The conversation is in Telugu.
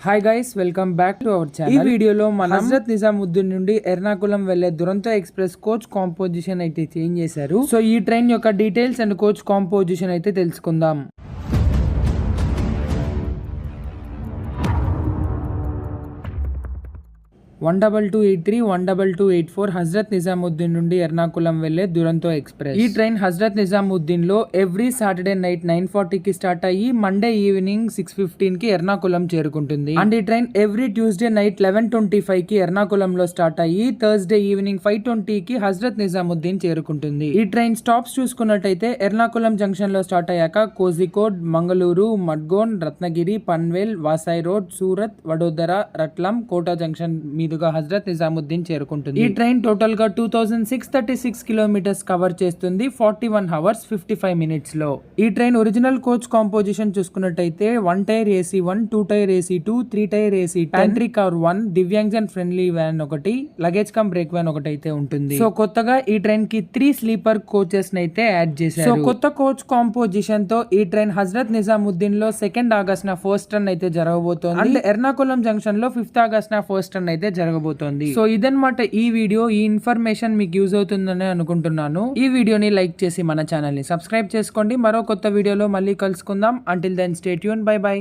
Hi guys, welcome back to our channel. ఈ వీడియోలో మనం హజరత్ నిజాముద్దీన్ నుండి ఎర్నాకుళం వెళ్లే దురంతో ఎక్స్ప్రెస్ కోచ్ కాంపోజిషన్ అయితే చేంజ్ చేశారు. సో ఈ ట్రైన్ యొక్క డీటెయిల్స్ అండ్ కోచ్ కాంపోజిషన్ అయితే తెలుసుకుందాం. 12283, 12284 హజరత్ నిజాముద్దీన్ నుండి ఎర్నాకుళం వెళ్లే దురంతో ఎక్స్ప్రెస్. ఈ ట్రైన్ హజరత్ నిజాముద్దీన్ లో ఎవ్రీ సాటర్డే నైట్ 9:40 కి స్టార్ట్ అయ్యి మండే ఈవినింగ్ 6:15 కి ఎర్నాకుళం చేరుకుంటుంది. అండ్ ఈ ట్రైన్ ఎవ్రీ ట్యూస్డే నైట్ 11:25 కి ఎర్నాకుళం లో స్టార్ట్ అయ్యి థర్స్డే ఈవినింగ్ 5:20 కి హజరత్ నిజాముద్దీన్ చేరుకుంటుంది. ఈ ట్రైన్ స్టాప్స్ చూసుకున్నట్టయితే ఎర్నాకుళం జంక్షన్ లో స్టార్ట్ అయ్యాక కోజికోడ్, మంగళూరు, మడ్గోన్, రత్నగిరి, పన్వేల్, వాసాయి రోడ్, సూరత్, వడోదర, రట్లం, కోటా జంక్షన్ మీదుగా హజరత్ నిజాముద్దీన్ చేరుకుంటుంది. ఈ ట్రైన్ టోటల్ గా 2636 కిలోమీటర్స్ కవర్ చేస్తుంది 41 అవర్స్ 55 మినిట్స్ లో. ఈ ట్రైన్ ఒరిజినల్ కోచ్ కాంపోజిషన్ చూసుకున్నట్టయితే 1 tier AC 1, 2 tier AC 2, 3 tier AC 10, pantry car 1, Divyangjan friendly van 1, luggage cum brake van 1 అయితే ఉంటుంది. సో కొత్తగా ఈ ట్రైన్ కి 3 స్లీపర్ కోచెస్ అయితే యాడ్ చేశారు. సో కొత్త కోచ్ కాంపోజిషన్ తో ఈ ట్రైన్ హజరత్ నిజాముద్దీన్ లో 2 ఆగస్ట్ నా ఫస్ట్ రన్ అయితే జరగబోతోంది. అండ్ ఎర్నాకుళం జంక్షన్ లో 5 ఆగస్ట్ నా ఫస్ట్ రన్ అయితే జరగబోతోంది. సో ఇదన్నమాట ఈ వీడియో. ఈ ఇన్ఫర్మేషన్ మీకు యూజ్ అవుతుందని అనుకుంటున్నాను. ఈ వీడియోని లైక్ చేసి మన ఛానల్ ని సబ్స్క్రైబ్ చేసుకోండి. మరో కొత్త వీడియోలో మళ్ళీ కలుసుకుందాం. Until then stay tune. Bye by.